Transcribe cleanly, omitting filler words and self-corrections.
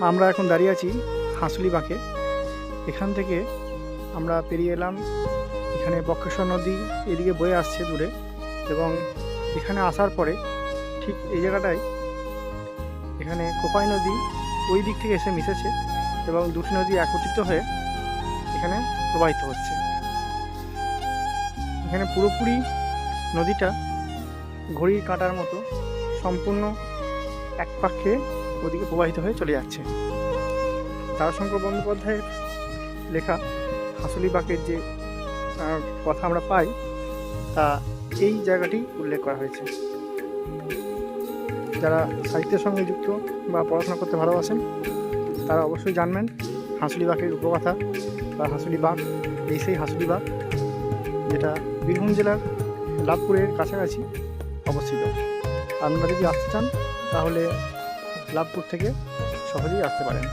আমরা এখন দাঁড়িয়ে আছি হাঁসুলি বাঁকে। এখান থেকে আমরা পেরিয়ে এলাম, এখানে বক্রেশ্বর নদী এদিকে বয়ে আসছে দূরে, এবং এখানে আসার পরে ঠিক এই জায়গাটায় এখানে কোপাই নদী ওই দিক থেকে এসে মিশেছে এবং দুটি নদী একত্রিত হয়ে এখানে প্রবাহিত হচ্ছে। এখানে পুরোপুরি নদীটা ঘড়ির কাঁটার মতো সম্পূর্ণ এক পাক্ষে ওদিকে প্রবাহিত হয়ে চলে যাচ্ছে। তারাশঙ্কর বন্দ্যোপাধ্যায়ের লেখা হাঁসুলি বাঁকের যে কথা আমরা পাই, তা এই জায়গাটি উল্লেখ করা হয়েছে। যারা সাহিত্যের সঙ্গে যুক্ত বা পড়াশোনা করতে ভালোবাসেন তারা অবশ্যই জানবেন হাঁসুলি বাঁকের উপকথা বা হাঁসুলি বাঁক। এই সেই হাঁসুলি বাঁক যেটা বীরভূম জেলার লাভপুরের কাছাকাছি অবস্থিত। আপনারা যদি আসতে চান তাহলে লাভপুর থেকে সহজেই আসতে পারেন।